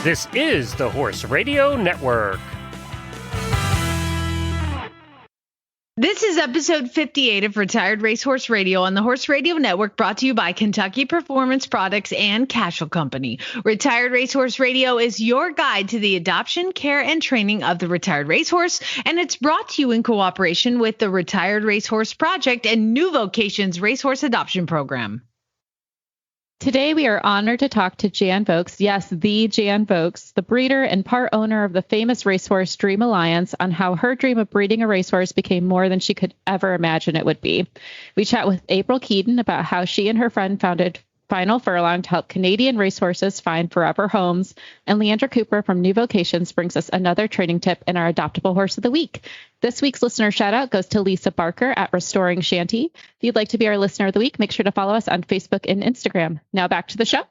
This is the Horse Radio Network. This is episode 58 of Retired Racehorse Radio on the Horse Radio Network, brought to you by Kentucky Performance Products and Cashel Company. Retired Racehorse Radio is your guide to the adoption, care, and training of the retired racehorse, and it's brought to you in cooperation with the Retired Racehorse Project and New Vocations Racehorse Adoption Program. Today, we are honored to talk to Jan Vokes, yes, the Jan Vokes, the breeder and part owner of the famous racehorse Dream Alliance, on how her dream of breeding a racehorse became more than she could ever imagine it would be. We chat with April Keedian about how she and her friend founded Final Furlong to help Canadian racehorses find forever homes, and Leandra Cooper from New Vocations brings us another training tip in our Adoptable Horse of the Week. This week's listener shout-out goes to Lisa Barker at Restoring Shanty. If you'd like to be our Listener of the Week, make sure to follow us on Facebook and Instagram. Now back to the show.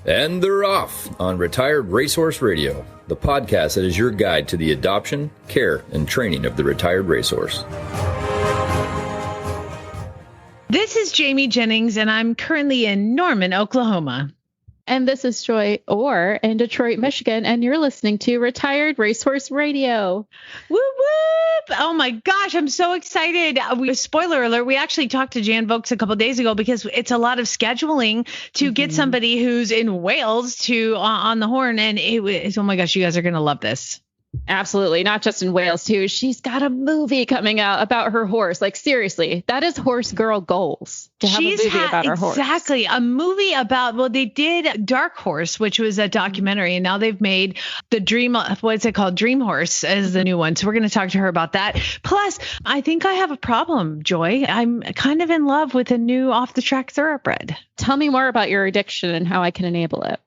And they're off on Retired Racehorse Radio, the podcast that is your guide to the adoption, care, and training of the retired racehorse. This is Jamie Jennings, and I'm currently in Norman, Oklahoma. And this is Joy Orr in Detroit, Michigan, and you're listening to Retired Racehorse Radio. Whoop, whoop. Oh my gosh, I'm so excited. Spoiler alert, we actually talked to Jan Vokes a couple of days ago because it's a lot of scheduling to get somebody who's in Wales to on the horn. And it was, oh my gosh, you guys are going to love this. Absolutely. Not just in Wales, too. She's got a movie coming out about her horse. Like, seriously, that is horse girl goals to have a movie about her horse. Exactly. A movie about, well, they did Dark Horse, which was a documentary, and now they've made the Dream, what's it called? Dream Horse as the new one. So we're going to talk to her about that. Plus, I think I have a problem, Joy. I'm kind of in love with a new off-the-track thoroughbred. Tell me more about your addiction and how I can enable it.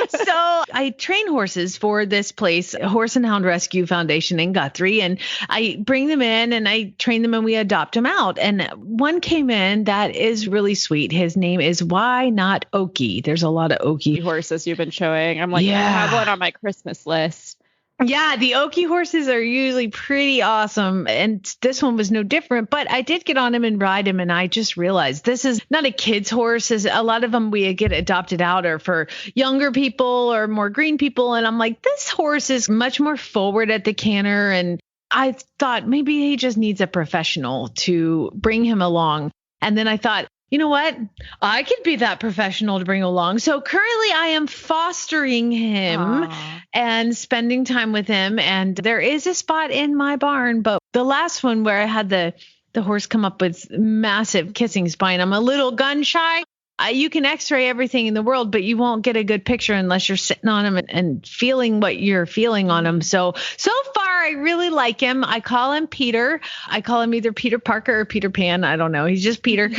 So I train horses for this place, Horse and Hound Rescue Foundation in Guthrie, and I bring them in and I train them and we adopt them out. And one came in that is really sweet. His name is Why Not Okie. There's a lot of Okie horses you've been showing. I'm like, I have one on my Christmas list. Yeah, the Okie horses are usually pretty awesome. And this one was no different, but I did get on him and ride him. And I just realized this is not a kid's horse. A lot of them we get adopted out or for younger people or more green people. And I'm like, this horse is much more forward at the canter. And I thought maybe he just needs a professional to bring him along. And then I thought, you know what? I could be that professional to bring along. So currently I am fostering him and spending time with him. And there is a spot in my barn, but the last one where I had the horse come up with massive kissing spine, I'm a little gun shy. You can x-ray everything in the world, but you won't get a good picture unless you're sitting on him and feeling what you're feeling on him. So far, I really like him. I call him Peter. I call him either Peter Parker or Peter Pan. I don't know. He's just Peter.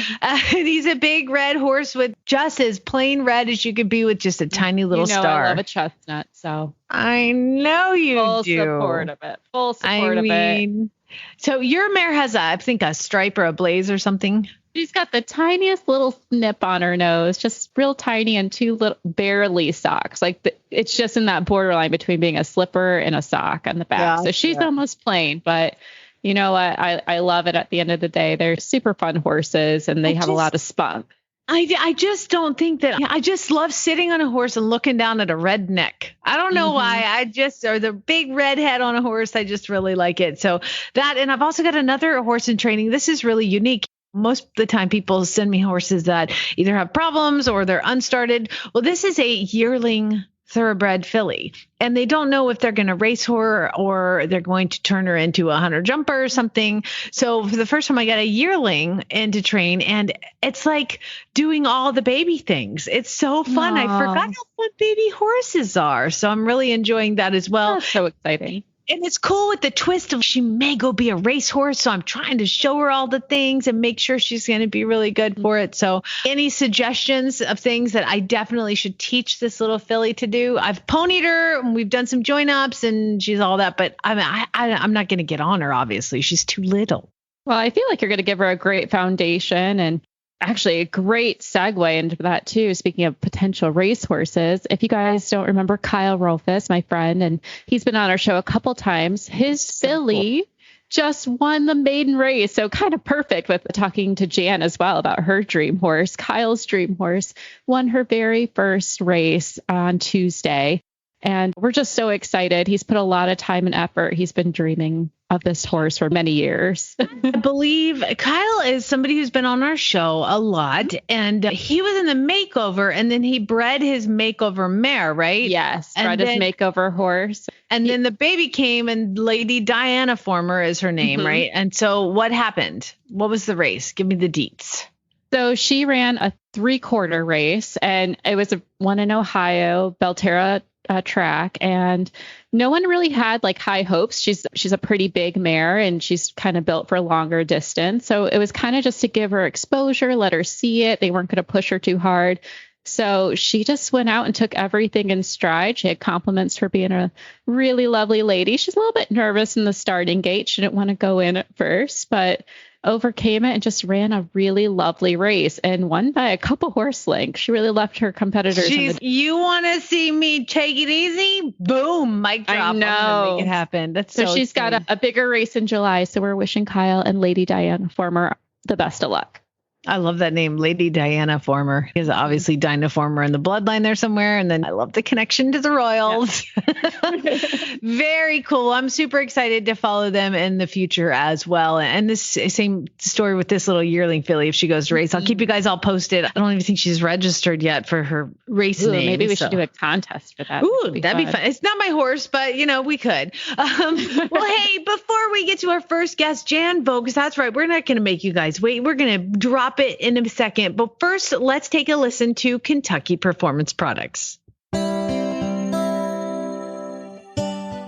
He's a big red horse with just as plain red as you could be with just a tiny little star. I love a chestnut, so. I know you Full do. Support of it. Full support of it. So your mare has I think a stripe or a blaze or something. She's got the tiniest little snip on her nose, just real tiny, and two little barely socks. Like it's just in that borderline between being a slipper and a sock on the back. Yeah, so she's almost plain, but you know what? I love it at the end of the day. They're super fun horses and they have a lot of spunk. I just don't think that I just love sitting on a horse and looking down at a red neck. I don't know why. Or the big red head on a horse. I just really like it. So that, and I've also got another horse in training. This is really unique. Most of the time people send me horses that either have problems or they're unstarted. Well, this is a yearling thoroughbred filly, and they don't know if they're going to race her or they're going to turn her into a hunter jumper or something. So for the first time I got a yearling in to train, and it's like doing all the baby things. It's so fun. I forgot how fun baby horses are. So I'm really enjoying that as well. That's so exciting. And it's cool with the twist of she may go be a racehorse. So I'm trying to show her all the things and make sure she's going to be really good for it. So any suggestions of things that I definitely should teach this little filly to do? I've ponied her and we've done some join ups and she's all that, but I'm not going to get on her. Obviously she's too little. Well, I feel like you're going to give her a great foundation, and Actually, a great segue into that too. Speaking of potential racehorses, if you guys don't remember Kyle Rolfus, my friend, and he's been on our show a couple times, his filly just won the maiden race. So kind of perfect with talking to Jan as well about her dream horse. Kyle's dream horse won her very first race on Tuesday. And we're just so excited. He's put a lot of time and effort. He's been dreaming of this horse for many years. I believe Kyle is somebody who's been on our show a lot, and he was in the makeover, and then he bred his makeover mare, right? Yes, bred his makeover horse. And then the baby came, and Lady Diana Former is her name, right? And so what happened? What was the race? Give me the deets. So she ran a 3/4 race, and it was one in Ohio, Belterra track, and no one really had like high hopes. She's a pretty big mare, and she's kind of built for longer distance. So it was kind of just to give her exposure, let her see it. They weren't going to push her too hard. So she just went out and took everything in stride. She had compliments for being a really lovely lady. She's a little bit nervous in the starting gate. She didn't want to go in at first, but overcame it and just ran a really lovely race and won by a couple horse lengths. She really left her competitors. You want to see me take it easy? Boom, mic drop. I know. I'm gonna make it happen. That's so she's got a bigger race in July. So we're wishing Kyle and Lady Diana Former the best of luck. I love that name, Lady Diana Former. Is obviously Dinah Former in the bloodline there somewhere. And then I love the connection to the royals. Yeah. Very cool. I'm super excited to follow them in the future as well. And this same story with this little yearling filly. If she goes to race, I'll keep you guys all posted. I don't even think she's registered yet for her race name. Maybe we should do a contest for that. That'd be fun. It's not my horse, but we could. Well, hey, before we get to our first guest, Jan Vokes, that's right. We're not going to make you guys wait. We're going to drop it in a second. But first, let's take a listen to Kentucky Performance Products.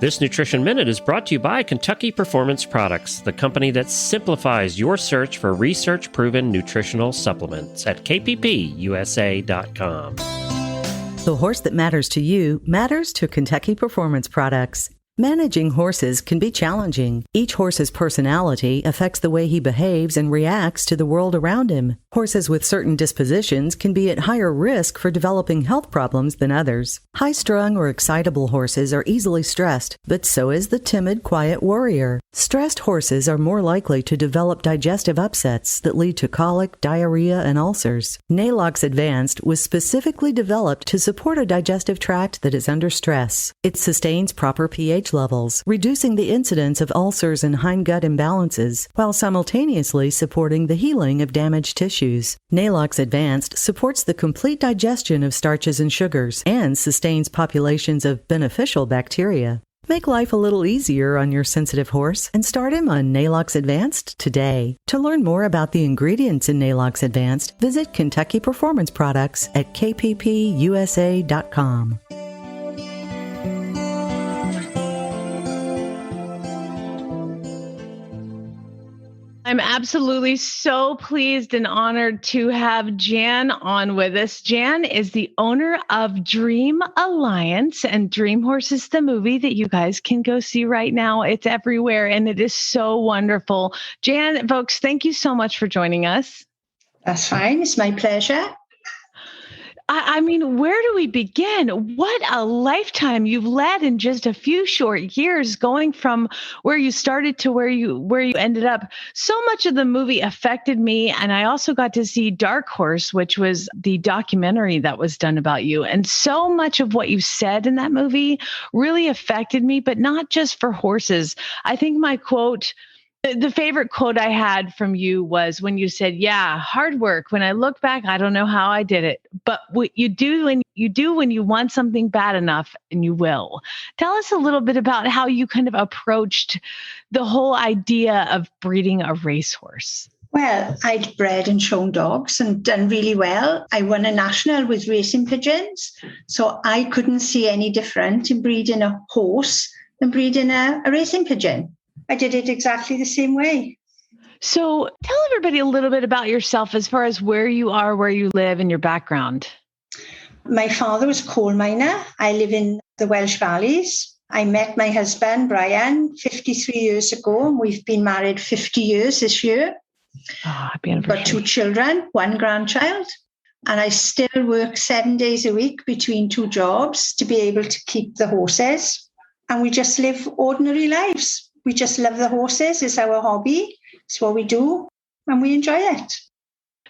This Nutrition Minute is brought to you by Kentucky Performance Products, the company that simplifies your search for research-proven nutritional supplements at kppusa.com. The horse that matters to you matters to Kentucky Performance Products. Managing horses can be challenging. Each horse's personality affects the way he behaves and reacts to the world around him. Horses with certain dispositions can be at higher risk for developing health problems than others. High-strung or excitable horses are easily stressed, but so is the timid, quiet warrior. Stressed horses are more likely to develop digestive upsets that lead to colic, diarrhea, and ulcers. Nalox Advanced was specifically developed to support a digestive tract that is under stress. It sustains proper pH levels, reducing the incidence of ulcers and hindgut imbalances, while simultaneously supporting the healing of damaged tissues. Nalox Advanced supports the complete digestion of starches and sugars and sustains populations of beneficial bacteria. Make life a little easier on your sensitive horse and start him on Nalox Advanced today. To learn more about the ingredients in Nalox Advanced, visit Kentucky Performance Products at kppusa.com. I'm absolutely so pleased and honored to have Jan on with us. Jan is the owner of Dream Alliance, and Dream Horse is the movie that you guys can go see right now. It's everywhere, and it is so wonderful. Jan Vokes, thank you so much for joining us. That's fine. It's my pleasure. I mean, where do we begin? What a lifetime you've led in just a few short years, going from where you started to where you ended up. So much of the movie affected me. And I also got to see Dark Horse, which was the documentary that was done about you. And so much of what you said in that movie really affected me, but not just for horses. I think my quote, the favorite quote I had from you was when you said, "Yeah, hard work. When I look back, I don't know how I did it, but what you do when you want something bad enough, and you will." Tell us a little bit about how you kind of approached the whole idea of breeding a racehorse. Well, I'd bred and shown dogs and done really well. I won a national with racing pigeons, so I couldn't see any different in breeding a horse than breeding a racing pigeon. I did it exactly the same way. So tell everybody a little bit about yourself as far as where you are, where you live, and your background. My father was a coal miner. I live in the Welsh Valleys. I met my husband, Brian, 53 years ago, and we've been married 50 years this year. happy I've anniversary. got 2 children, 1 grandchild, and I still work 7 days a week between 2 jobs to be able to keep the horses. And we just live ordinary lives. We just love the horses. It's our hobby. It's what we do, and we enjoy it.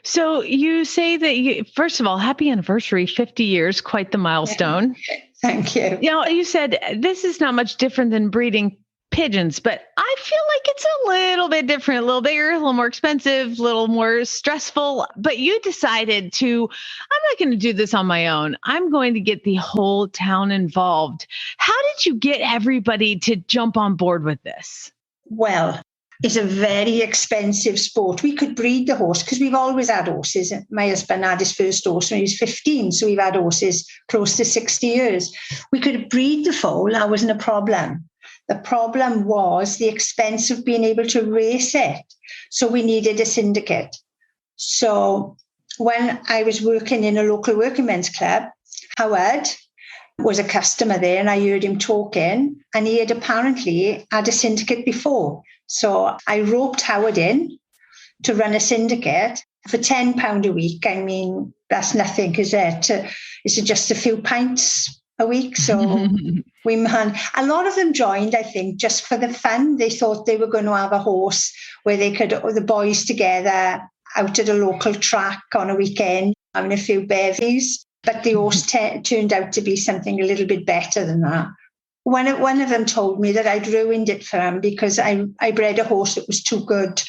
So you say that first of all, happy anniversary, 50 years, quite the milestone. Thank you. You said this is not much different than breeding pigeons, but I feel like it's a little bit different, a little bigger, a little more expensive, a little more stressful. But you decided I'm not going to do this on my own. I'm going to get the whole town involved. How did you get everybody to jump on board with this? Well, it's a very expensive sport. We could breed the horse because we've always had horses. My husband had his first horse when he was 15, so we've had horses close to 60 years. We could breed the foal. That wasn't a problem. The problem was the expense of being able to race it. So we needed a syndicate. So when I was working in a local working men's club, Howard was a customer there, and I heard him talking, and he had apparently had a syndicate before. So I roped Howard in to run a syndicate for £10 a week. I mean, that's nothing, is it? It's just a few pints a week. So a lot of them joined, I think, just for the fun. They thought they were going to have a horse where they could, the boys together out at a local track on a weekend, having a few bevies. But the horse turned out to be something a little bit better than that. One of them told me that I'd ruined it for him because I bred a horse that was too good.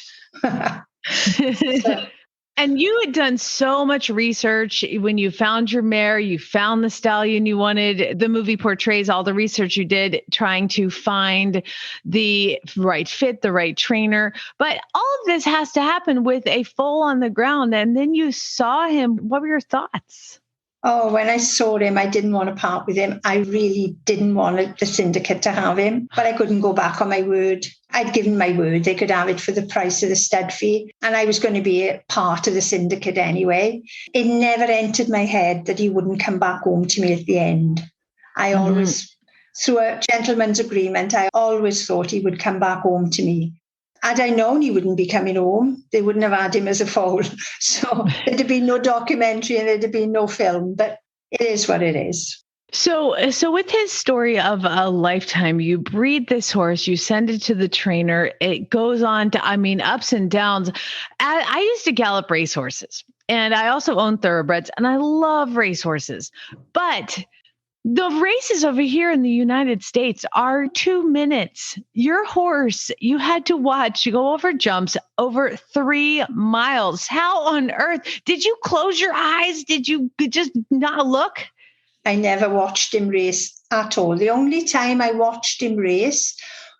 And you had done so much research when you found your mare, you found the stallion you wanted. The movie portrays all the research you did trying to find the right fit, the right trainer. But all of this has to happen with a foal on the ground. And then you saw him. What were your thoughts? Oh, when I saw him, I didn't want to part with him. I really didn't want the syndicate to have him, but I couldn't go back on my word. I'd given my word they could have it for the price of the stud fee, and I was going to be a part of the syndicate anyway. It never entered my head that he wouldn't come back home to me at the end. I always, through a gentleman's agreement, I always thought he would come back home to me. Had I known he wouldn't be coming home, they wouldn't have had him as a foal. So there'd have been no documentary and there'd have been no film, but it is what it is. So with his story of a lifetime, you breed this horse, you send it to the trainer. It goes on to, ups and downs. I used to gallop racehorses, and I also own thoroughbreds, and I love racehorses. But the races over here in the United States are 2 minutes. Your horse, you had to watch you go over jumps over 3 miles. How on earth? Did you close your eyes? Did you just not look? I never watched him race at all. The only time I watched him race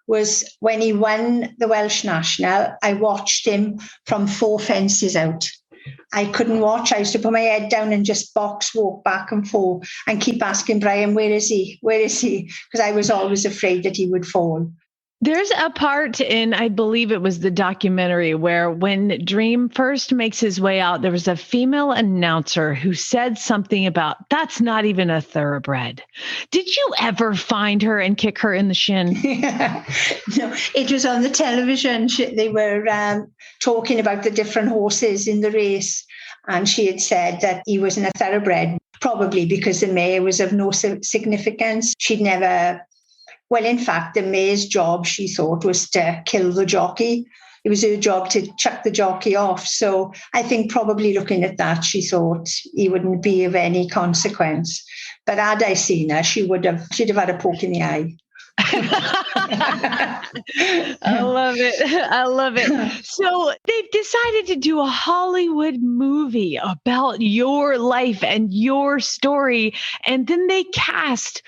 was when he won the Welsh National. I watched him from 4 fences out. I couldn't watch. I used to put my head down and just walk back and forth and keep asking Brian, where is he? Where is he? Because I was always afraid that he would fall. There's a part in, I believe it was the documentary, where when Dream first makes his way out, there was a female announcer who said something about, that's not even a thoroughbred. Did you ever find her and kick her in the shin? No, it was on the television. They were talking about the different horses in the race. And she had said that he wasn't a thoroughbred, probably because the mare was of no significance. She'd never... Well, in fact, the mare's job, she thought, was to kill the jockey. It was her job to chuck the jockey off. So I think probably looking at that, she thought he wouldn't be of any consequence. But had I seen her, she'd have had a poke in the eye. I love it. I love it. So they've decided to do a Hollywood movie about your life and your story. And then they cast,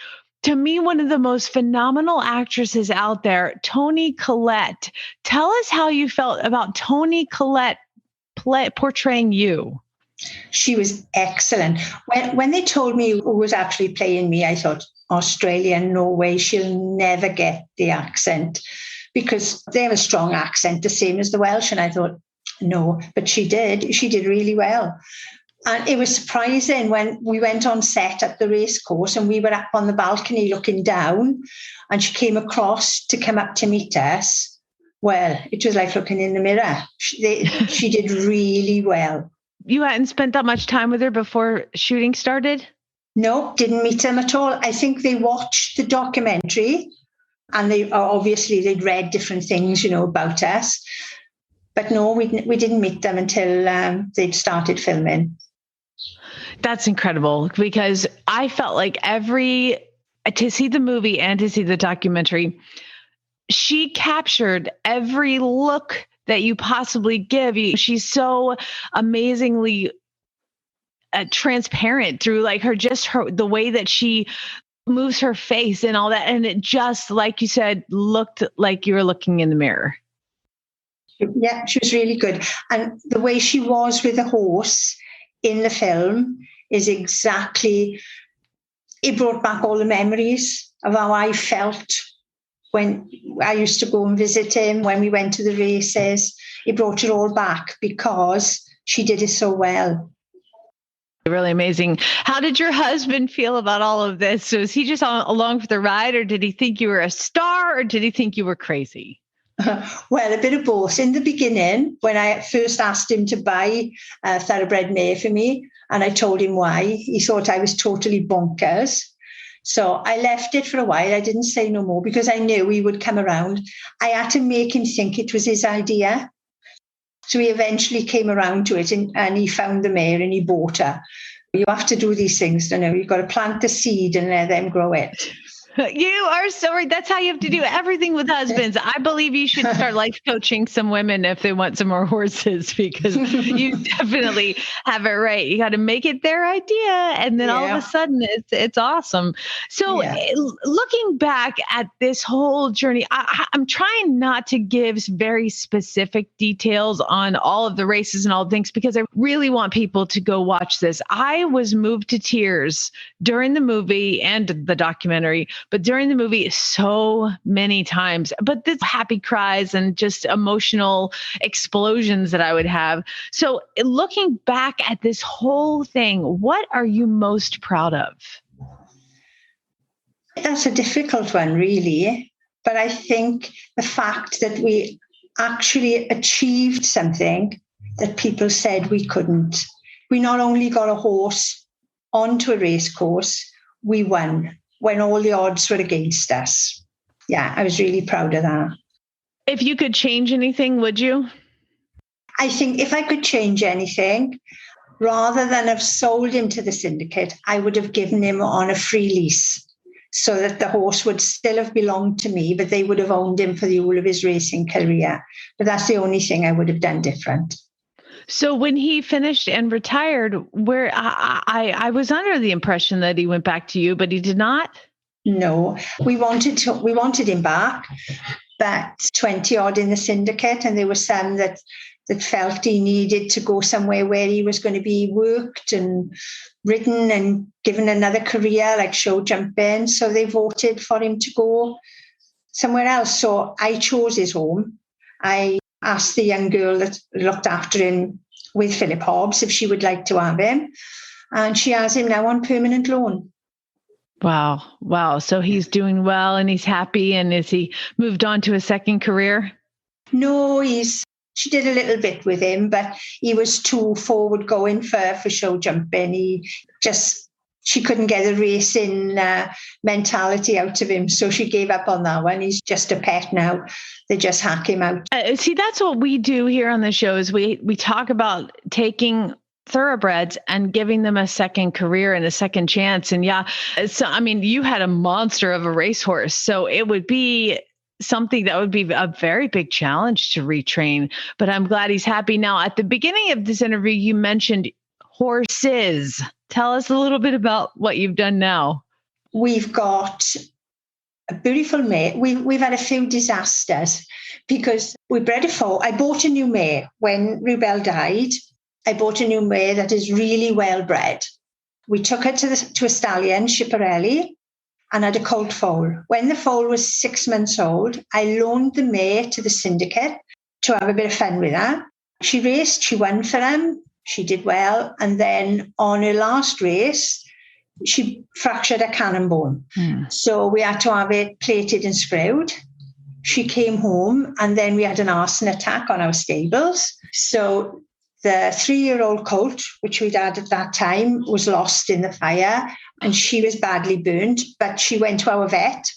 to me, one of the most phenomenal actresses out there, Toni Collette. Tell us how you felt about Toni Collette portraying you. She was excellent. When they told me who was actually playing me, I thought, Australia, no way, she'll never get the accent, because they have a strong accent, the same as the Welsh. And I thought, no, but she did. She did really well. And it was surprising when we went on set at the racecourse and we were up on the balcony looking down, and she came across to come up to meet us. Well, it was like looking in the mirror. She did really well. You hadn't spent that much time with her before shooting started? No, didn't meet them at all. I think they watched the documentary and they'd read different things, about us. But no, we didn't meet them until they'd started filming. That's incredible, because I felt like to see the movie and to see the documentary, she captured every look that you possibly give. She's so amazingly transparent through like the way that she moves her face and all that. And it just, like you said, looked like you were looking in the mirror. Yeah, she was really good. And the way she was with the horse in the film is exactly, it brought back all the memories of how I felt when I used to go and visit him, when we went to the races. It brought it all back because she did it so well. Really amazing. How did your husband feel about all of this? So is he just along for the ride, or did he think you were a star, or did he think you were crazy? Well, a bit of both. In the beginning, when I first asked him to buy a thoroughbred mare for me, and I told him why, he thought I was totally bonkers. So I left it for a while. I didn't say no more because I knew he would come around. I had to make him think it was his idea. So he eventually came around to it and he found the mare and he bought her. You have to do these things, you've got to plant the seed and let them grow it. You are so right. That's how you have to do everything with husbands. I believe you should start life coaching some women if they want some more horses, because you definitely have it right. You got to make it their idea. And then all of a sudden it's awesome. So looking back at this whole journey, I'm trying not to give very specific details on all of the races and all the things, because I really want people to go watch this. I was moved to tears during the movie and the documentary, but during the movie so many times. But this happy cries and just emotional explosions that I would have. So looking back at this whole thing, what are you most proud of? That's a difficult one, really. But I think the fact that we actually achieved something that people said we couldn't. We not only got a horse onto a race course, we won when all the odds were against us. Yeah, I was really proud of that. If you could change anything, would you? I think if I could change anything, rather than have sold him to the syndicate, I would have given him on a free lease so that the horse would still have belonged to me, but they would have owned him for the whole of his racing career. But that's the only thing I would have done different. So when he finished and retired, where I was under the impression that he went back to you, but he did not? No, we wanted him back, but 20 odd in the syndicate, and there were some that felt he needed to go somewhere where he was going to be worked and ridden and given another career like show jumping. So they voted for him to go somewhere else. So I chose his home. I asked the young girl that looked after him with Philip Hobbs if she would like to have him. And she has him now on permanent loan. Wow. So he's doing well and he's happy. And is he moved on to a second career? No, she did a little bit with him, but he was too forward going for show jumping. She couldn't get a racing mentality out of him. So she gave up on that one. He's just a pet now. They just hack him out. See, that's what we do here on the show is we talk about taking thoroughbreds and giving them a second career and a second chance. And you had a monster of a racehorse. So it would be something that would be a very big challenge to retrain. But I'm glad he's happy now. At the beginning of this interview, you mentioned horses. Tell us a little bit about what you've done now. We've got a beautiful mare. We've had a few disasters because we bred a foal. I bought a new mare when Rubel died. I bought a new mare that is really well bred. We took her to a stallion, Schipperelli, and had a colt foal. When the foal was 6 months old, I loaned the mare to the syndicate to have a bit of fun with her. She raced, she won for them. She did well. And then on her last race, she fractured a cannon bone. So we had to have it plated and screwed. she came home, and then we had an arson attack on our stables. So the 3-year-old colt, which we'd had at that time, was lost in the fire, and she was badly burnt. But she went to our vet,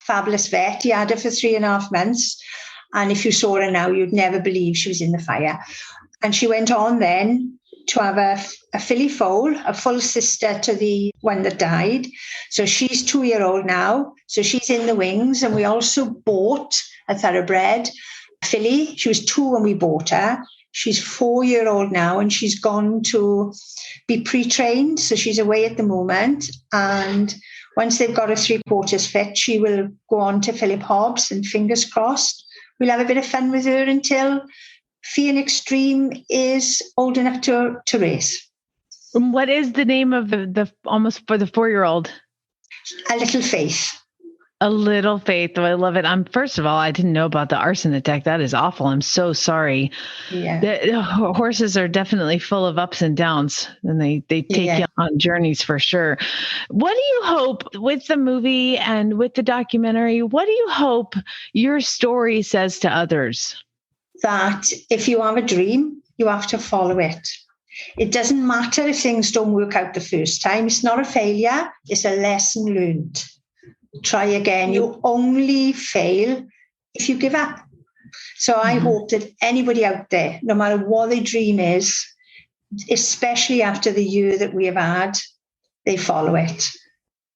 fabulous vet. He had her for 3.5 months. And if you saw her now, you'd never believe she was in the fire. And she went on then to have a filly foal, a full sister to the one that died. So she's 2-year-old now. So she's in the wings. And we also bought a thoroughbred filly. She was 2 when we bought her. She's 4-year-old now, and she's gone to be pre-trained. So she's away at the moment. And once they've got her 3/4 fit, she will go on to Philip Hobbs, and fingers crossed, we'll have a bit of fun with her until Phoenix Dream is old enough to race. What is the name of the almost for the 4-year-old? A Little Faith. A Little Faith. Oh, I love it. First of all, I didn't know about the arson attack. That is awful. I'm so sorry. Yeah. The horses are definitely full of ups and downs, and they take you on journeys for sure. What do you hope with the movie and with the documentary? What do you hope your story says to others? That if you have a dream, you have to follow it. It doesn't matter if things don't work out the first time. It's not a failure. It's a lesson learned. Try again. You only fail if you give up. So I hope that anybody out there, no matter what their dream is, especially after the year that we have had, they follow it.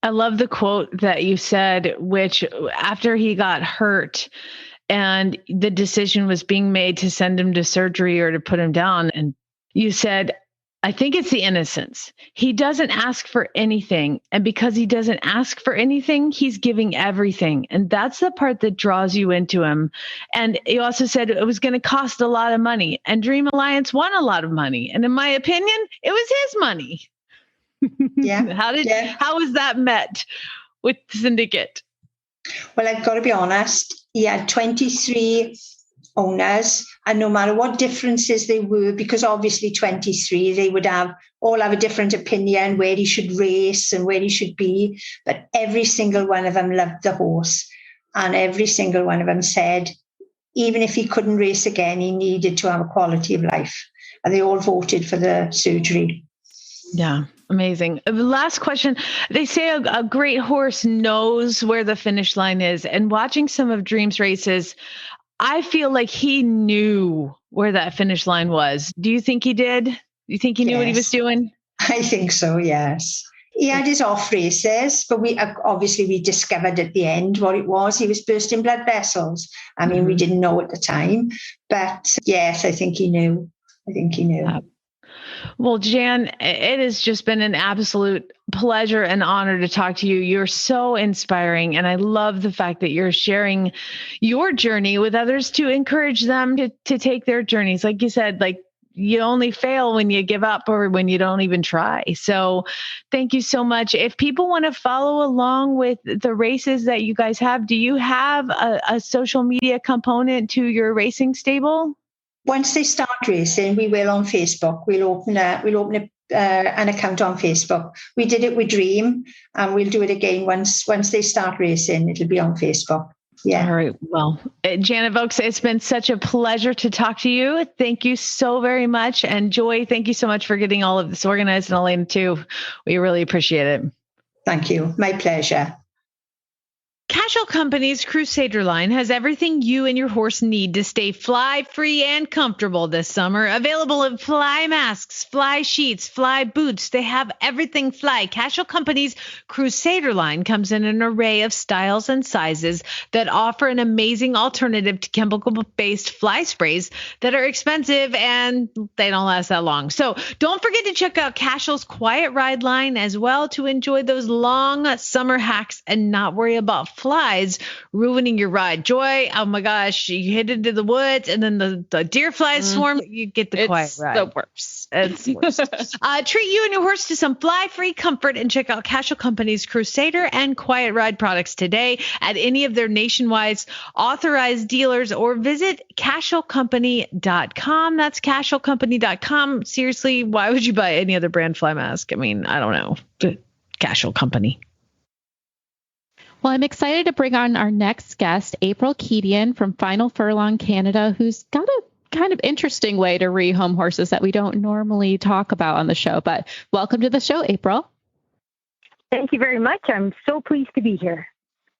I love the quote that you said, which after he got hurt and the decision was being made to send him to surgery or to put him down, and you said, I think it's the innocence. He doesn't ask for anything. And because he doesn't ask for anything, he's giving everything. And that's the part that draws you into him. And you also said it was going to cost a lot of money. And Dream Alliance won a lot of money. And in my opinion, it was his money. Yeah. How was that met with Syndicate? Well, I've got to be honest. He had 23 owners, and no matter what differences they were, because obviously 23, they would all have a different opinion where he should race and where he should be, but every single one of them loved the horse, and every single one of them said even if he couldn't race again, he needed to have a quality of life, and they all voted for the surgery. Yeah. Amazing. Last question. They say a great horse knows where the finish line is, and watching some of Dream's races, I feel like he knew where that finish line was. Do you think he did? Do you think he knew what he was doing? I think so, yes. He had his off races, but we discovered at the end what it was. He was bursting blood vessels. I mean, we didn't know at the time, but yes, I think he knew. Well, Jan, it has just been an absolute pleasure and honor to talk to you. You're so inspiring. And I love the fact that you're sharing your journey with others to encourage them to take their journeys. Like you said, you only fail when you give up or when you don't even try. So thank you so much. If people want to follow along with the races that you guys have, do you have a social media component to your racing stable? Once they start racing, we will on Facebook. We'll open an account on Facebook. We did it with Dream, and we'll do it again once they start racing. It'll be on Facebook. Yeah. All right. Well, Jan Vokes, it's been such a pleasure to talk to you. Thank you so very much. And Joy, thank you so much for getting all of this organized, and Elaine too. We really appreciate it. Thank you. My pleasure. Casual Company's Crusader line has everything you and your horse need to stay fly free and comfortable this summer. Available in fly masks, fly sheets, fly boots. They have everything fly. Casual Company's Crusader line comes in an array of styles and sizes that offer an amazing alternative to chemical-based fly sprays that are expensive and they don't last that long. So don't forget to check out Casual's Quiet Ride line as well to enjoy those long summer hacks and not worry about flies ruining your ride. Joy, oh my gosh, you hit into the woods and then the deer flies swarm. You get the quiet ride. The worst. It's the worst. Treat you and your horse to some fly-free comfort and check out Casual Company's Crusader and Quiet Ride products today at any of their nationwide authorized dealers, or visit casualcompany.com. That's casualcompany.com. Seriously, why would you buy any other brand fly mask? I mean, I don't know. Casual Company. Well, I'm excited to bring on our next guest, April Keedian from Final Furlong, Canada, who's got a kind of interesting way to rehome horses that we don't normally talk about on the show. But welcome to the show, April. Thank you very much. I'm so pleased to be here.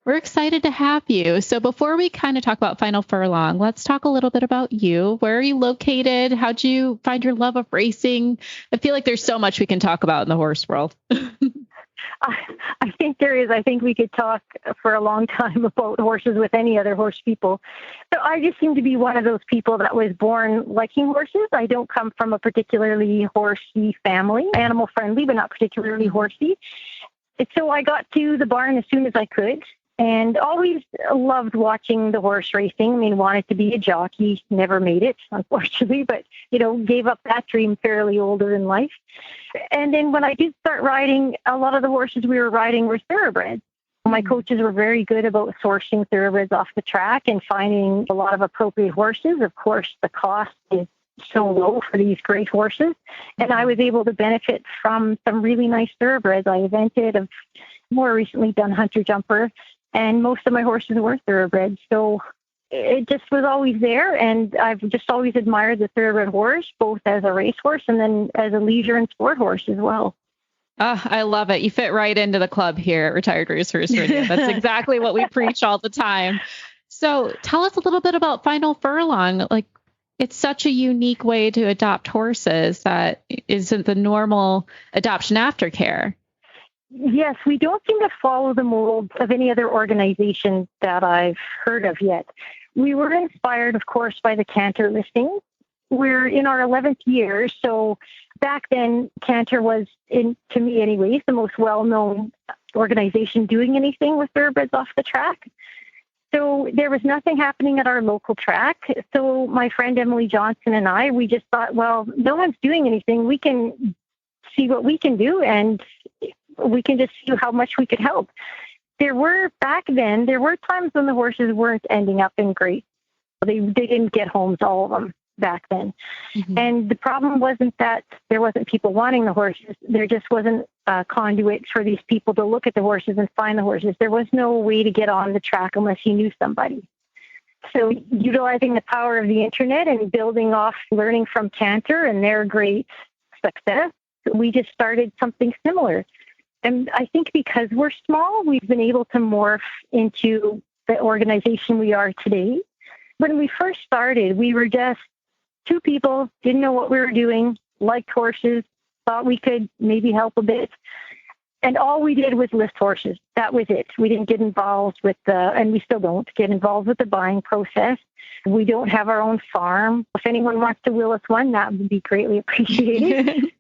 We're excited to have you. So before we kind of talk about Final Furlong, let's talk a little bit about you. Where are you located? How'd you find your love of racing? I feel like there's so much we can talk about in the horse world. I think there is. I think we could talk for a long time about horses with any other horse people. So I just seem to be one of those people that was born liking horses. I don't come from a particularly horsey family, animal friendly, but not particularly horsey. So I got to the barn as soon as I could and always loved watching the horse racing. I mean, wanted to be a jockey, never made it, unfortunately, but, gave up that dream fairly older in life. And then when I did start riding, a lot of the horses we were riding were thoroughbreds. My coaches were very good about sourcing thoroughbreds off the track and finding a lot of appropriate horses. Of course, the cost is so low for these great horses. And I was able to benefit from some really nice thoroughbreds. I evented, I've more recently done hunter jumper, and most of my horses were thoroughbreds. So it just was always there. And I've just always admired the thoroughbred horse, both as a racehorse and then as a leisure and sport horse as well. I love it. You fit right into the club here at Retired Racehorse Radio. That's exactly what we preach all the time. So tell us a little bit about Final Furlong. It's such a unique way to adopt horses that isn't the normal adoption aftercare. Yes, we don't seem to follow the mold of any other organization that I've heard of yet. We were inspired, of course, by the Canter listing. We're in our 11th year, so back then, Canter was, to me anyways, the most well-known organization doing anything with thoroughbreds off the track. So there was nothing happening at our local track. So my friend Emily Johnson and we just thought, well, no one's doing anything. We can see what we can do, and we can just see how much we could help. Back then, there were times when the horses weren't ending up in great. They didn't get homes, all of them, back then. Mm-hmm. And the problem wasn't that there wasn't people wanting the horses. There just wasn't a conduit for these people to look at the horses and find the horses. There was no way to get on the track unless you knew somebody. So utilizing the power of the internet and building off learning from Canter and their great success, we just started something similar. And I think because we're small, we've been able to morph into the organization we are today. When we first started, we were just two people, didn't know what we were doing, liked horses, thought we could maybe help a bit. And all we did was list horses. That was it. We didn't get involved with and we still don't get involved with the buying process. We don't have our own farm. If anyone wants to will us one, that would be greatly appreciated.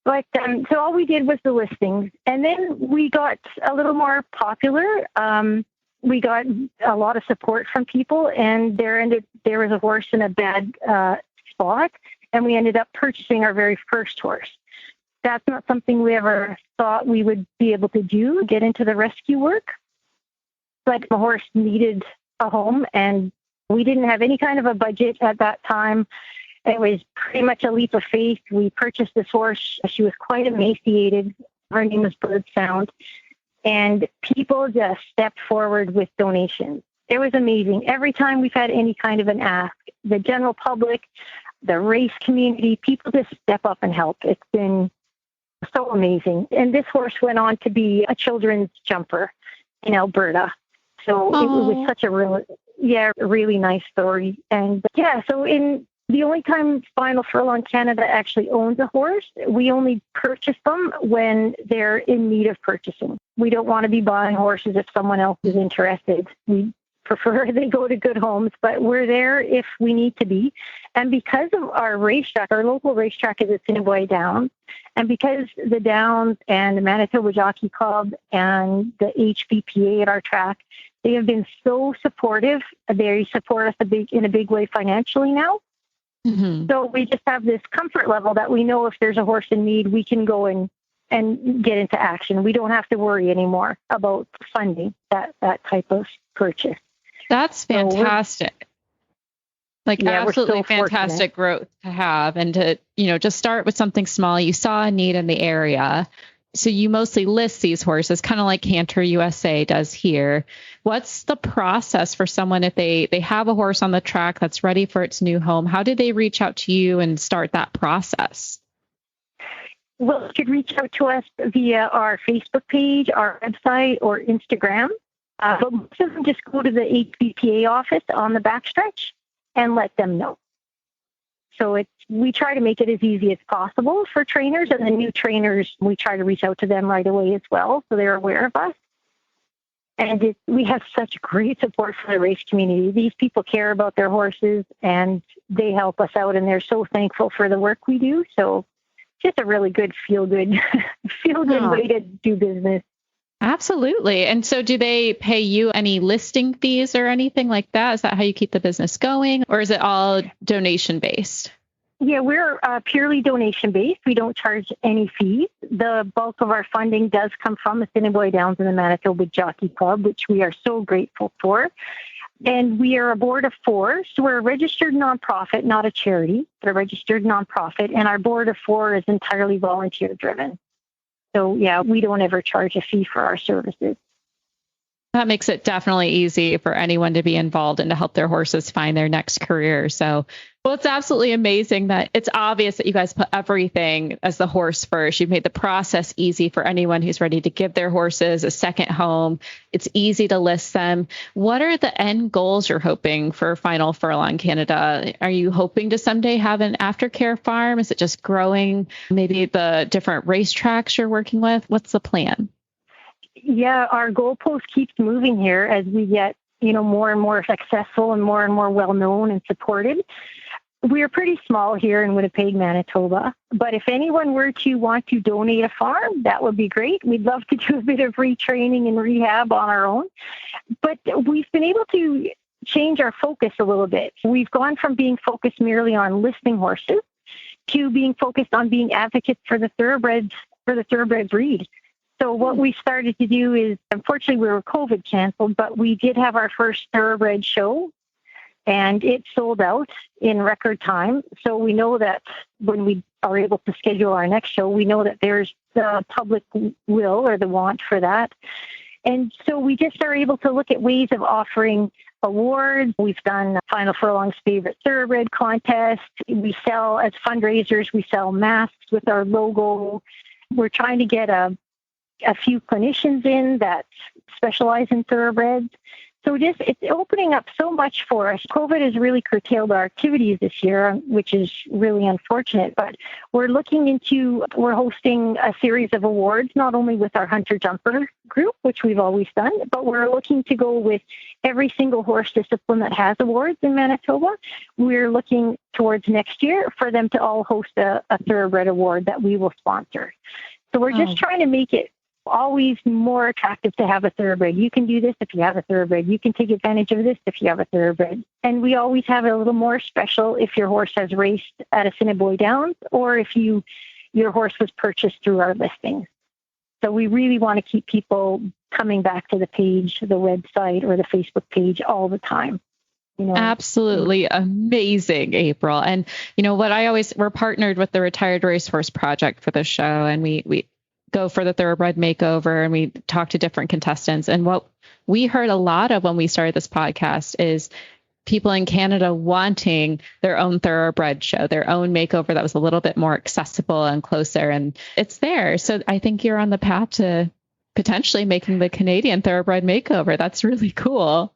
But so all we did was the listings. And then we got a little more popular. We got a lot of support from people, and there was a horse in a bad spot, and we ended up purchasing our very first horse. That's not something we ever thought we would be able to do, get into the rescue work. But the horse needed a home, and we didn't have any kind of a budget at that time. It was pretty much a leap of faith. We purchased this horse. She was quite emaciated. Her name was Bird Sound. And people just stepped forward with donations. It was amazing. Every time we've had any kind of an ask, the general public, the race community, people just step up and help. It's been so amazing. And this horse went on to be a children's jumper in Alberta. So It was such a really nice story. And so the only time Final Furlong Canada actually owns a horse, we only purchase them when they're in need of purchasing. We don't want to be buying horses if someone else is interested. We prefer they go to good homes, but we're there if we need to be. And because of our racetrack, our local racetrack is at Assiniboia Downs, and because the Downs and the Manitoba Jockey Club and the HVPA at our track, they have been so supportive. They support us in a big way financially now. Mm-hmm. So we just have this comfort level that we know if there's a horse in need, we can go and get into action. We don't have to worry anymore about funding that type of purchase. That's fantastic. Absolutely fantastic growth to have, and to, just start with something small. You saw a need in the area So you mostly list these horses, kind of like Canter USA does here. What's the process for someone if they have a horse on the track that's ready for its new home? How do they reach out to you and start that process? Well, you could reach out to us via our Facebook page, our website, or Instagram. But most of them just go to the HBPA office on the backstretch and let them know. So we try to make it as easy as possible for trainers, and the new trainers, we try to reach out to them right away as well, so they're aware of us. And we have such great support from the race community. These people care about their horses, and they help us out, and they're so thankful for the work we do. So just a really good feel-good way to do business. Absolutely. And so do they pay you any listing fees or anything like that? Is that how you keep the business going? Or is it all donation based? Yeah, we're purely donation based. We don't charge any fees. The bulk of our funding does come from the Assiniboia Downs and the Manitoba Jockey Club, which we are so grateful for. And we are a board of 4. So we're a registered nonprofit, not a charity, but a registered nonprofit. And our board of 4 is entirely volunteer driven. So, yeah, we don't ever charge a fee for our services. That makes it definitely easy for anyone to be involved and to help their horses find their next career. So, well, it's absolutely amazing that it's obvious that you guys put everything as the horse first. You've made the process easy for anyone who's ready to give their horses a second home. It's easy to list them. What are the end goals you're hoping for Final Furlong Canada? Are you hoping to someday have an aftercare farm? Is it just growing maybe the different racetracks you're working with? What's the plan? Yeah, our goalpost keeps moving here as we get, more and more successful and more well-known and supported. We're pretty small here in Winnipeg, Manitoba, but if anyone were to want to donate a farm, that would be great. We'd love to do a bit of retraining and rehab on our own, but we've been able to change our focus a little bit. We've gone from being focused merely on listing horses to being focused on being advocates for the thoroughbred breed. So what we started to do is, unfortunately, we were COVID canceled, but we did have our first thoroughbred show, and it sold out in record time. So we know that when we are able to schedule our next show, we know that there's the public will or the want for that. And so we just are able to look at ways of offering awards. We've done Final Furlong's Favorite Thoroughbred contest. We sell, as fundraisers, we sell masks with our logo. We're trying to get a few clinicians in that specialize in thoroughbreds. So it's opening up so much for us. COVID has really curtailed our activities this year, which is really unfortunate. But we're hosting a series of awards, not only with our Hunter Jumper group, which we've always done, but we're looking to go with every single horse discipline that has awards in Manitoba. We're looking towards next year for them to all host a thoroughbred award that we will sponsor. So we're just trying to make it always more attractive to have a thoroughbred. You can do this if you have a thoroughbred. You can take advantage of this if you have a thoroughbred. And we always have it a little more special if your horse has raced at Assiniboia Downs or if your horse was purchased through our listings. So we really want to keep people coming back to the page, the website, or the Facebook page all the time. Absolutely amazing, April. And we're partnered with the Retired Racehorse Project for this show, and we go for the thoroughbred makeover and we talk to different contestants. And what we heard a lot of when we started this podcast is people in Canada wanting their own thoroughbred show, their own makeover that was a little bit more accessible and closer. And it's there. So I think you're on the path to potentially making the Canadian thoroughbred makeover. That's really cool.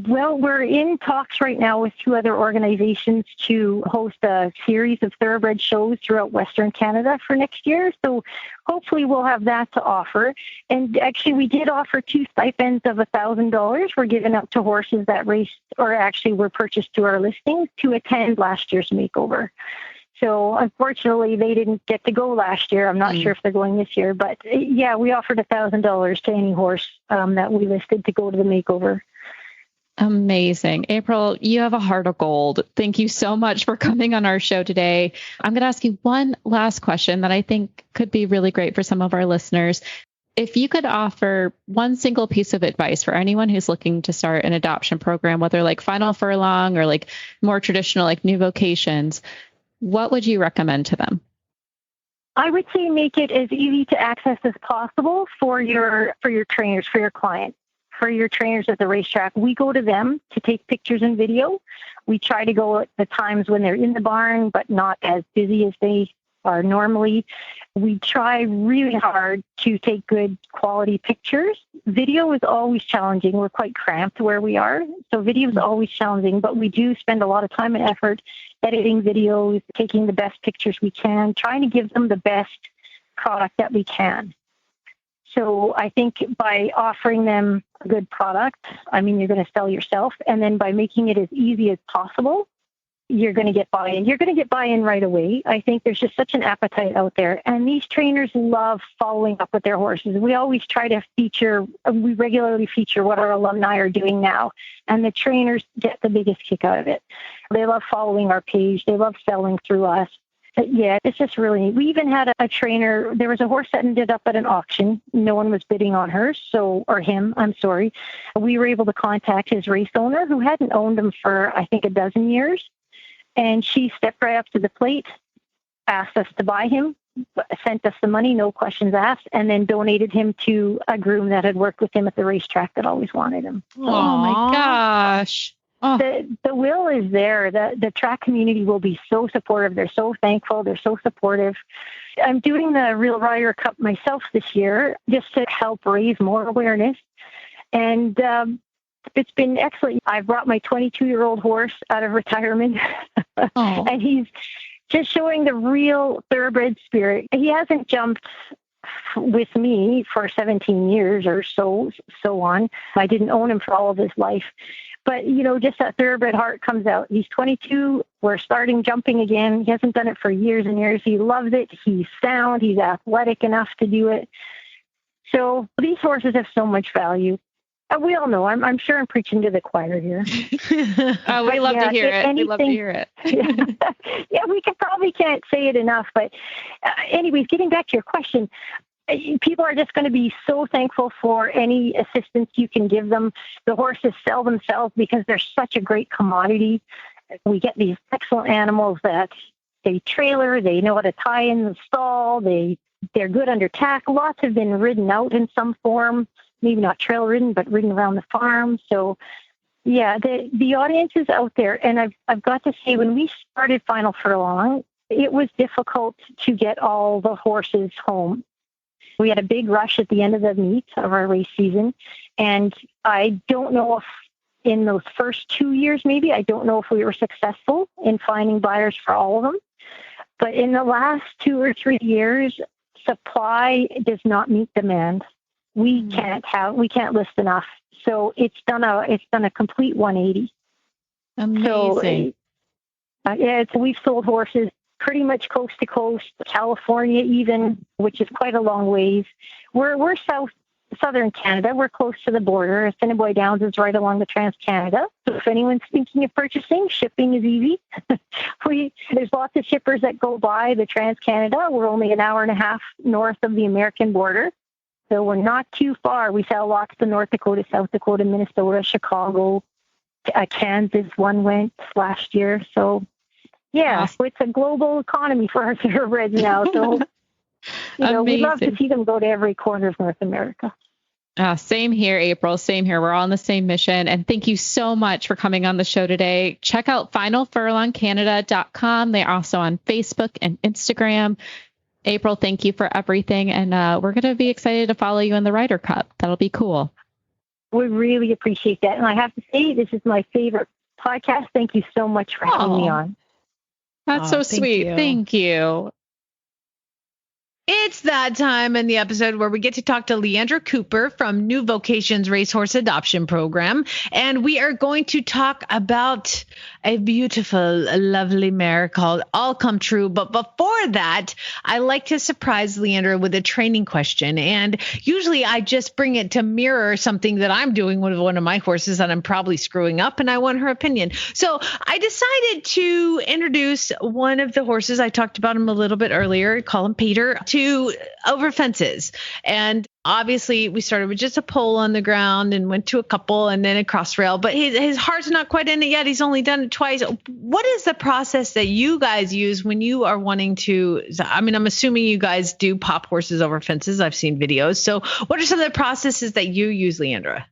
Well, we're in talks right now with 2 other organizations to host a series of thoroughbred shows throughout Western Canada for next year. So hopefully we'll have that to offer. And actually, we did offer 2 stipends of $1,000. We're given out to horses that raced or actually were purchased through our listings to attend last year's makeover. So unfortunately, they didn't get to go last year. I'm not sure if they're going this year. But yeah, we offered $1,000 to any horse that we listed to go to the makeover. Amazing. April, you have a heart of gold. Thank you so much for coming on our show today. I'm going to ask you one last question that I think could be really great for some of our listeners. If you could offer one single piece of advice for anyone who's looking to start an adoption program, whether like Final Furlong or like more traditional, like new Vocations, what would you recommend to them? I would say make it as easy to access as possible for your trainers, for your client, for your trainers at the racetrack. We go to them to take pictures and video. We try to go at the times when they're in the barn, but not as busy as they are normally. We try really hard to take good quality pictures. Video is always challenging. We're quite cramped where we are, so video is always challenging, but we do spend a lot of time and effort editing videos, taking the best pictures we can, trying to give them the best product that we can. So I think by offering them a good product, I mean, you're going to sell yourself. And then by making it as easy as possible, you're going to get buy-in. You're going to get buy-in right away. I think there's just such an appetite out there. And these trainers love following up with their horses. We always try to we regularly feature what our alumni are doing now. And the trainers get the biggest kick out of it. They love following our page. They love selling through us. Yeah, it's just really neat. We even had a trainer. There was a horse that ended up at an auction. No one was bidding on her, or him, I'm sorry. We were able to contact his race owner who hadn't owned him for, I think, 12 years. And she stepped right up to the plate, asked us to buy him, sent us the money, no questions asked, and then donated him to a groom that had worked with him at the racetrack that always wanted him. Oh, my gosh. Oh. The will is there. The track community will be so supportive. They're so thankful. They're so supportive. I'm doing the Real Rider Cup myself this year just to help raise more awareness. And it's been excellent. I brought my 22-year-old horse out of retirement, and he's just showing the real thoroughbred spirit. He hasn't jumped with me for 17 years or so on. I didn't own him for all of his life. But, just that thoroughbred heart comes out. He's 22. We're starting jumping again. He hasn't done it for years and years. He loves it. He's sound. He's athletic enough to do it. So these horses have so much value. We all know. I'm sure I'm preaching to the choir here. Oh, we love to hear it. We love to hear it. Yeah, we probably can't say it enough. But anyways, getting back to your question, people are just going to be so thankful for any assistance you can give them. The horses sell themselves because they're such a great commodity. We get these excellent animals that they trailer, they know how to tie in the stall, they're good under tack. Lots have been ridden out in some form, maybe not trail ridden, but ridden around the farm. So yeah, the audience is out there. And I've got to say, when we started Final Furlong, it was difficult to get all the horses home. We had a big rush at the end of the meet of our race season. And I don't know if in those first 2 years, maybe, I don't know if we were successful in finding buyers for all of them. But in the last 2 or 3 years, supply does not meet demand. We can't list enough. So it's done a complete 180. Amazing. So, we've sold horses pretty much coast to coast, California even, which is quite a long ways. We're southern Canada. We're close to the border. Assiniboine Downs is right along the Trans-Canada. So if anyone's thinking of purchasing, shipping is easy. There's lots of shippers that go by the Trans-Canada. We're only an hour and a half north of the American border. So we're not too far. We sell lots to North Dakota, South Dakota, Minnesota, Chicago, Kansas. One went last year. So yeah, so it's a global economy for our thoroughbreds now. So, we love to see them go to every corner of North America. Same here, April. Same here. We're all on the same mission. And thank you so much for coming on the show today. Check out finalfurlongcanada.com. They're also on Facebook and Instagram. April, thank you for everything. And we're going to be excited to follow you in the Ryder Cup. That'll be cool. We really appreciate that. And I have to say, this is my favorite podcast. Thank you so much for having me on. That's so sweet. Thank you. It's that time in the episode where we get to talk to Leandra Cooper from New Vocations Racehorse Adoption Program. And we are going to talk about a beautiful, lovely mare called All Come True. But before that, I like to surprise Leandra with a training question. And usually I just bring it to mirror something that I'm doing with one of my horses that I'm probably screwing up, and I want her opinion. So I decided to introduce one of the horses. I talked about him a little bit earlier, call him Peter, to to over fences. And obviously we started with just a pole on the ground and went to a couple and then a cross rail, but his heart's not quite in it yet. He's only done it twice. What is the process that you guys use when you are wanting to, I mean, I'm assuming you guys do pop horses over fences. I've seen videos. So what are some of the processes that you use, Leandra?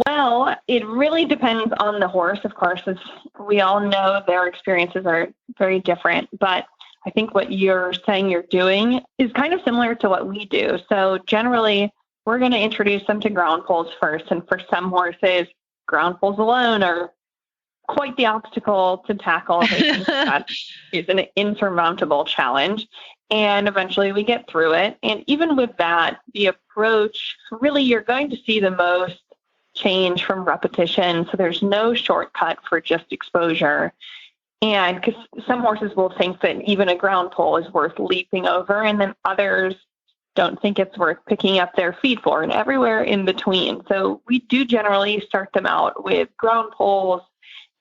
Well, it really depends on the horse, of course, as we all know their experiences are very different. But I think what you're saying you're doing is kind of similar to what we do. So generally, we're going to introduce them to ground poles first. And for some horses, ground poles alone are quite the obstacle to tackle. That is an insurmountable challenge. And eventually we get through it. And even with that, the approach, really, you're going to see the most change from repetition. So there's no shortcut for just exposure. And because some horses will think that even a ground pole is worth leaping over, and then others don't think it's worth picking up their feet for, and everywhere in between. So we do generally start them out with ground poles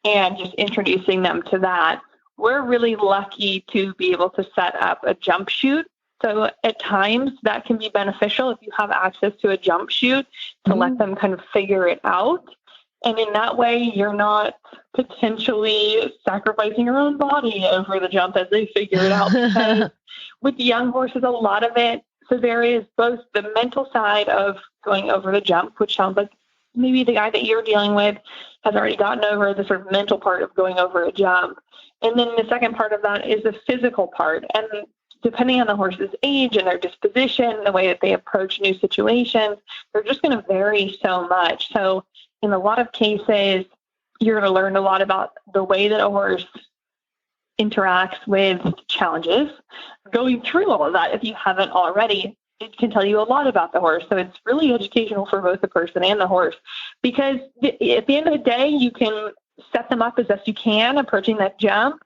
and just introducing them to that. We're really lucky to be able to set up a jump chute. So at times that can be beneficial if you have access to a jump chute to let them kind of figure it out. And in that way, you're not potentially sacrificing your own body over the jump as they figure it out. Because with young horses, a lot of it, so there is both the mental side of going over the jump, which sounds like maybe the guy that you're dealing with has already gotten over the sort of mental part of going over a jump. And then the second part of that is the physical part. And depending on the horse's age and their disposition, the way that they approach new situations, they're just going to vary so much. So in a lot of cases, you're going to learn a lot about the way that a horse interacts with challenges. Going through all of that, if you haven't already, it can tell you a lot about the horse. So it's really educational for both the person and the horse, because at the end of the day, you can set them up as best you can approaching that jump,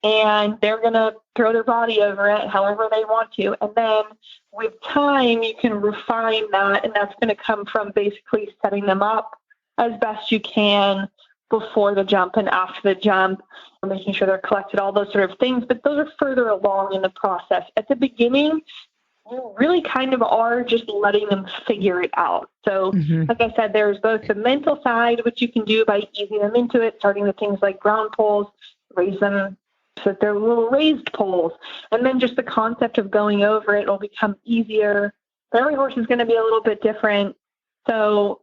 and they're going to throw their body over it however they want to. And then with time, you can refine that, and that's going to come from basically setting them up as best you can before the jump and after the jump, making sure they're collected, all those sort of things. But those are further along in the process. At the beginning, you really kind of are just letting them figure it out. So like I said, there's both the mental side, which you can do by easing them into it, starting with things like ground poles, raise them so that they're little raised poles. And then just the concept of going over it will become easier. But every horse is going to be a little bit different. So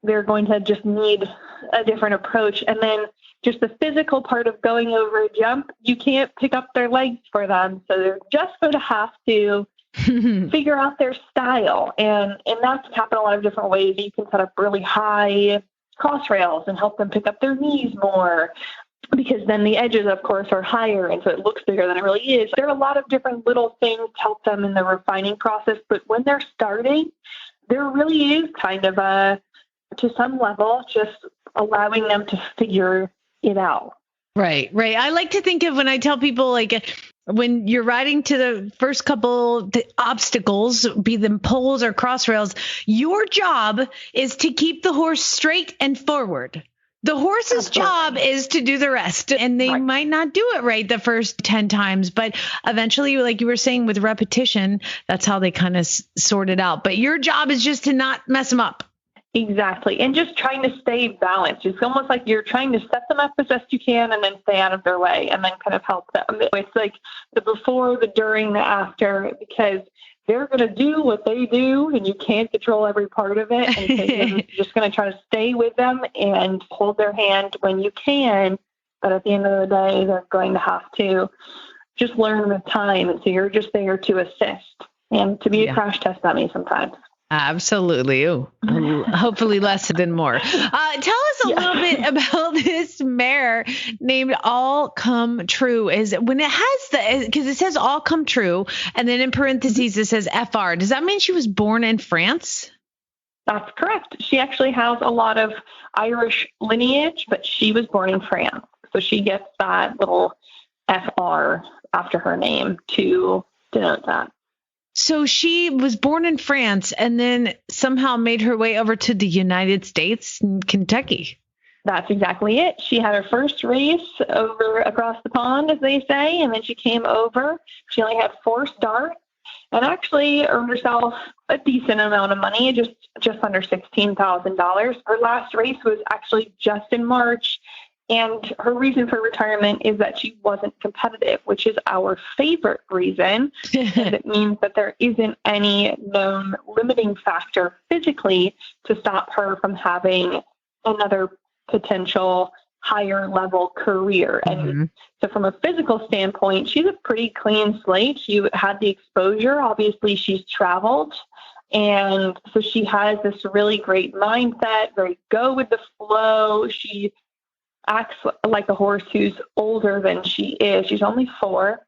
they're going to just need a different approach. And then just the physical part of going over a jump, you can't pick up their legs for them. So they're just going to have to figure out their style. And that can happen a lot of different ways. You can set up really high cross rails and help them pick up their knees more, because then the edges, of course, are higher, and so it looks bigger than it really is. There are a lot of different little things to help them in the refining process, but when they're starting, there really is kind of to some level, just allowing them to figure it out. Right. I like to think of, when I tell people, like, when you're riding to the first couple the obstacles, be them poles or cross rails, your job is to keep the horse straight and forward. The horse's job is to do the rest, and they might not do it right the first 10 times, but eventually, like you were saying, with repetition, that's how they kind of sort it out. But your job is just to not mess them up. Exactly. And just trying to stay balanced. It's almost like you're trying to set them up as best you can and then stay out of their way and then kind of help them. It's like the before, the during, the after, because they're going to do what they do and you can't control every part of it. And so you're just going to try to stay with them and hold their hand when you can. But at the end of the day, they're going to have to just learn with time. And so you're just there to assist and to be a crash test dummy sometimes. Absolutely. Ooh, hopefully less than more. Tell us a little bit about this mare named All Come True. Is when it has because it says All Come True, and then in parentheses it says FR. Does that mean she was born in France? That's correct. She actually has a lot of Irish lineage, but she was born in France. So she gets that little FR after her name to denote that. So she was born in France and then somehow made her way over to the United States and Kentucky. That's exactly it. She had her first race over across the pond, as they say, and then she came over. She only had 4 starts, and actually earned herself a decent amount of money, just under $16,000. Her last race was actually just in March. And her reason for retirement is that she wasn't competitive, which is our favorite reason. It means that there isn't any known limiting factor physically to stop her from having another potential higher level career. And so from a physical standpoint, she's a pretty clean slate. She had the exposure. Obviously, she's traveled. And so she has this really great mindset, very go with the flow. She acts like a horse who's older than she is. She's only 4,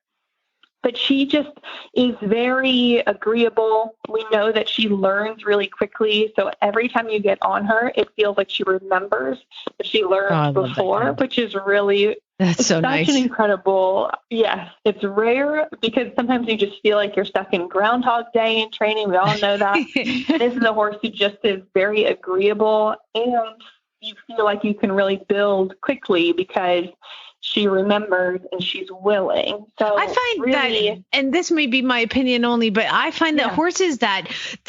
but she just is very agreeable. We know that she learns really quickly. So every time you get on her, it feels like she remembers that she learned before, which is really That's so such nice. an incredible. Yes, it's rare because sometimes you just feel like you're stuck in Groundhog Day in training. We all know that. This is a horse who just is very agreeable, and you feel like you can really build quickly because she remembers and she's willing. So I find really, that, and this may be my opinion only, but I find that horses that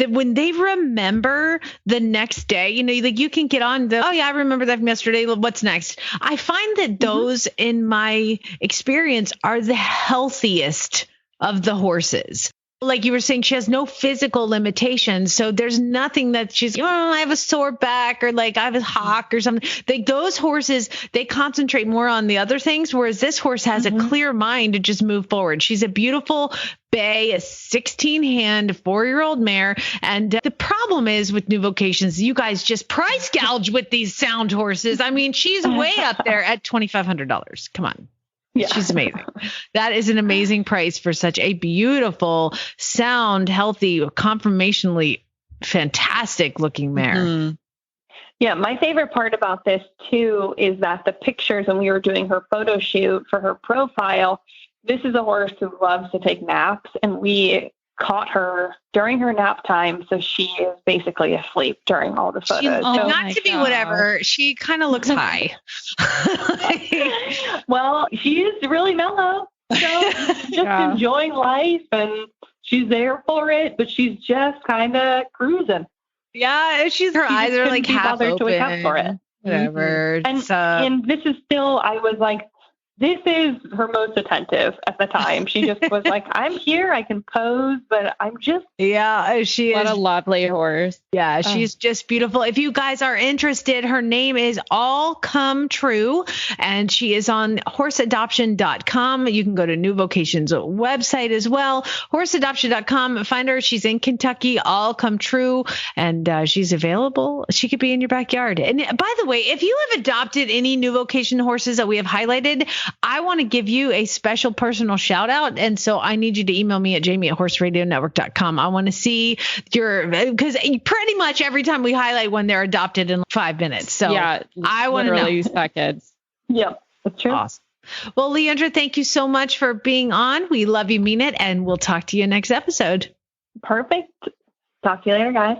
when they remember the next day, like you can get on oh yeah, I remember that from yesterday. What's next? I find that those, in my experience, are the healthiest of the horses. Like you were saying, she has no physical limitations. So there's nothing that she's, I have a sore back, or like I have a hock or something. Those horses, they concentrate more on the other things, whereas this horse has a clear mind to just move forward. She's a beautiful bay, a 16-hand 4-year-old mare. And the problem is with New Vocations, you guys just price gouge with these sound horses. I mean, she's way up there at $2,500. Come on. Yeah. She's amazing. That is an amazing price for such a beautiful, sound, healthy, conformationally fantastic looking mare. Yeah, my favorite part about this too is that the pictures, when we were doing her photo shoot for her profile, this is a horse who loves to take naps, and we caught her during her nap time, so she is basically asleep during all the photos. Not to be whatever, she kind of looks high. Well, she is really mellow, so just enjoying life, and she's there for it, but she's just kind of cruising. Yeah, her eyes are like half open. To wake up for it. Whatever. And this is still, I was like, this is her most attentive at the time. She just was like, I'm here, I can pose, but I'm just. Yeah, she is. What a lovely horse. Yeah, she's just beautiful. If you guys are interested, her name is All Come True, and she is on horseadoption.com. You can go to New Vocations website as well, horseadoption.com. Find her. She's in Kentucky, All Come True, and she's available. She could be in your backyard. And by the way, if you have adopted any New Vocation horses that we have highlighted, I want to give you a special personal shout out. And so I need you to email me at jamie@horseradionetwork.com. I want to see because pretty much every time we highlight one, they're adopted in 5 minutes. So yeah, I want to know. Use seconds. Yeah, that's true. Awesome. Well, Leandra, thank you so much for being on. We love you, mean it. And we'll talk to you next episode. Perfect. Talk to you later, guys.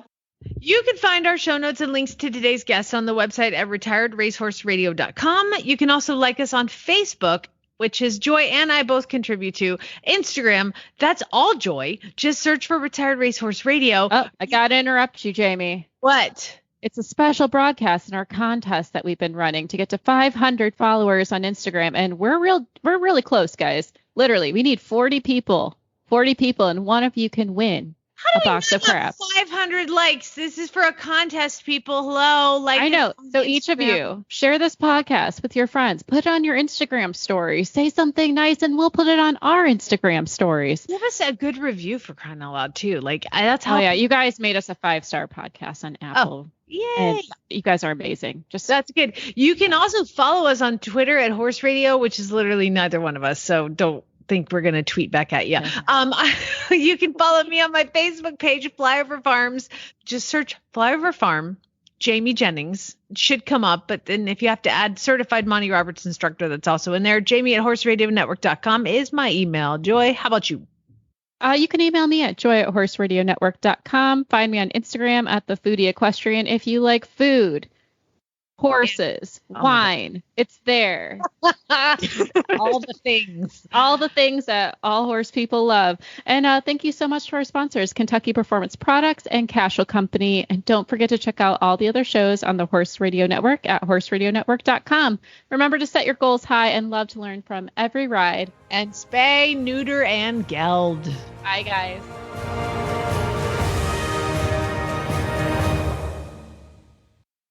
You can find our show notes and links to today's guests on the website at retiredracehorseradio.com. You can also like us on Facebook, which is Joy and I both contribute to. Instagram, that's all Joy. Just search for Retired Racehorse Radio. Oh, I got to interrupt you, Jamie. What? It's a special broadcast in our contest that we've been running to get to 500 followers on Instagram. And we're really close, guys. Literally, we need 40 people, and one of you can win. How do a box of crap. 500 likes? This is for a contest, people. Hello. Like I know. So each of you share this podcast with your friends. Put it on your Instagram stories. Say something nice, and we'll put it on our Instagram stories. Give us a good review for crying out loud, too. Like that's how. Oh, yeah. You guys made us a 5-star podcast on Apple. Oh, yay. And you guys are amazing. That's good. You can also follow us on Twitter at Horse Radio, which is literally neither one of us. So don't think we're going to tweet back at you. You can follow me on my Facebook page, Flyover Farms. Just search Flyover Farm, Jamie Jennings. It should come up. But then if you have to add certified Monty Roberts instructor, that's also in there. Jamie@horseradionetwork.com is my email. Joy, how about you? You can email me at joy@horseradionetwork.com. Find me on Instagram at the Foodie Equestrian. If you like food, horses, wine, it's there. all the things. All the things that all horse people love. And thank you so much to our sponsors, Kentucky Performance Products and Cashel Company. And don't forget to check out all the other shows on the Horse Radio Network at horseradionetwork.com. Remember to set your goals high and love to learn from every ride. And spay, neuter, and geld. Bye, guys.